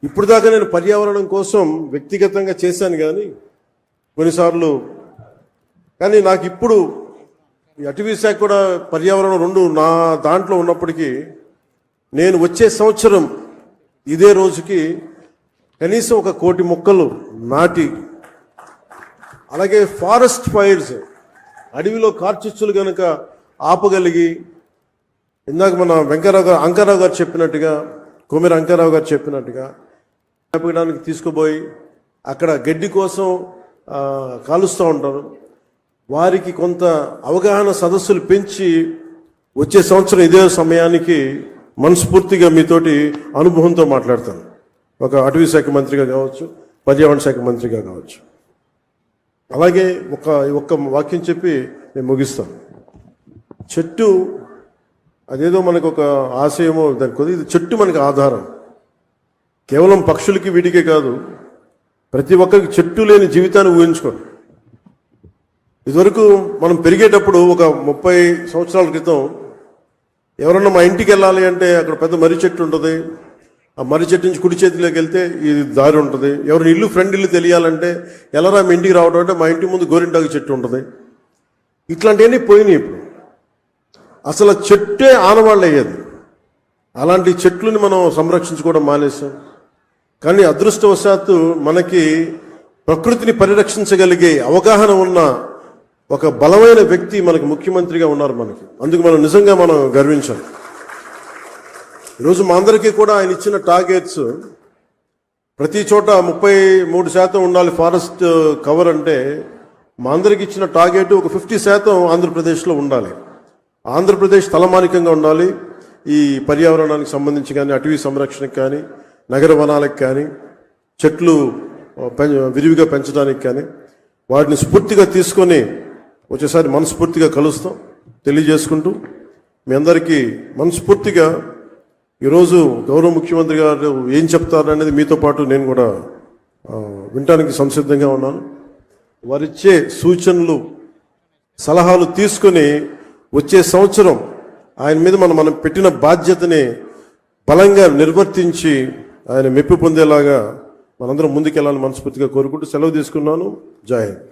ఇప్పుడు దాకా నేను పర్యావరణం కోసం వ్యక్తిగతంగా చేశాను కొన్నిసార్లు కానీ నాకు ఇప్పుడు ఈ అటవీ శాఖ కూడా పర్యావరణం రెండు నా దాంట్లో ఉన్నప్పటికీ నేను వచ్చే సంవత్సరం ఇదే రోజుకి కనీసం 1 కోటి మొక్కలు నాటి అలాగే ఫారెస్ట్ ఫైర్స్ అడవిలో కార్చిచ్చులు కనుక ఆపగలిగి ఇందాక మన అంకారావు గారు చెప్పినట్టుగా కొమెర అంకారావు గారు చెప్పినట్టుగా ఆపడానికి తీసుకుపోయి అక్కడ గడ్డి కోసం కాలుస్తూ ఉంటారు. వారికి కొంత అవగాహన సదస్సులు పెంచి వచ్చే సంవత్సరం ఇదే సమయానికి మనస్ఫూర్తిగా మీతోటి అనుభవంతో మాట్లాడతాను. ఒక అటవీ శాఖ మంత్రిగా కావచ్చు, పర్యావరణ శాఖ మంత్రిగా కావచ్చు. అలాగే ఒక్క వాక్యం చెప్పి నేను ముగిస్తాను. చెట్టు అదేదో మనకు ఒక ఆశయమో దానికి ఇది చెట్టు మనకు ఆధారం. కేవలం పక్షులకి వీటికే కాదు, ప్రతి ఒక్కరికి చెట్టు లేని జీవితాన్ని ఊహించుకోండి. ఇదివరకు మనం పెరిగేటప్పుడు ఒక 30 సంవత్సరాల క్రితం ఎవరన్నా మా ఇంటికి వెళ్ళాలి అంటే అక్కడ పెద్ద మర్రి చెట్టు ఉంటుంది. ఆ మర్రి చెట్టు నుంచి కుడి చేతిలోకి వెళ్తే ఇది దారి ఉంటుంది. ఎవరిని ఇల్లు ఫ్రెండ్ ఇల్లు తెలియాలంటే ఎలారా మీ ఇంటికి రావడం అంటే మా ఇంటి ముందు గోరింటాకు చెట్టు ఉంటుంది. ఇట్లాంటివన్నీ పోయినాయి. ఇప్పుడు అసలు చెట్టే ఆనవాళ్ళు అయ్యేది. అలాంటి చెట్లని మనం సంరక్షించుకోవడం మానేసాం. కానీ అదృష్టవశాత్తు మనకి ప్రకృతిని పరిరక్షించగలిగే అవగాహన ఉన్న ఒక బలమైన వ్యక్తి మనకి ముఖ్యమంత్రిగా ఉన్నారు మనకి. అందుకు మనం నిజంగా మనం గర్వించాలి. ఈరోజు మా అందరికీ కూడా ఆయన ఇచ్చిన టార్గెట్స్ ప్రతి చోట 33% ఉండాలి ఫారెస్ట్ కవర్ అంటే మా అందరికి ఇచ్చిన టార్గెట్ ఒక 50% ఆంధ్రప్రదేశ్లో ఉండాలి. ఆంధ్రప్రదేశ్ తలమానికంగా ఉండాలి. ఈ పర్యావరణానికి సంబంధించి కానీ, అటవీ సంరక్షణకు కానీ, నగర వనాలకు కానీ, చెట్లు విరివిగా పెంచడానికి కానీ వాటిని స్ఫూర్తిగా తీసుకొని వచ్చేసారి మనస్ఫూర్తిగా కలుస్తాం తెలియజేసుకుంటూ మీ అందరికీ మనస్ఫూర్తిగా ఈరోజు గౌరవ ముఖ్యమంత్రి గారు ఏం చెప్తారనేది మీతో పాటు నేను కూడా వినటానికి సంసిద్ధంగా ఉన్నాను. వారిచ్చే సూచనలు సలహాలు తీసుకొని వచ్చే సంవత్సరం ఆయన మీద మనం పెట్టిన బాధ్యతని బలంగా నిర్వర్తించి ఆయన మెప్పు పొందేలాగా మనందరం ముందుకెళ్ళాలని మనస్ఫూర్తిగా కోరుకుంటూ సెలవు తీసుకున్నాను. జై హింద్.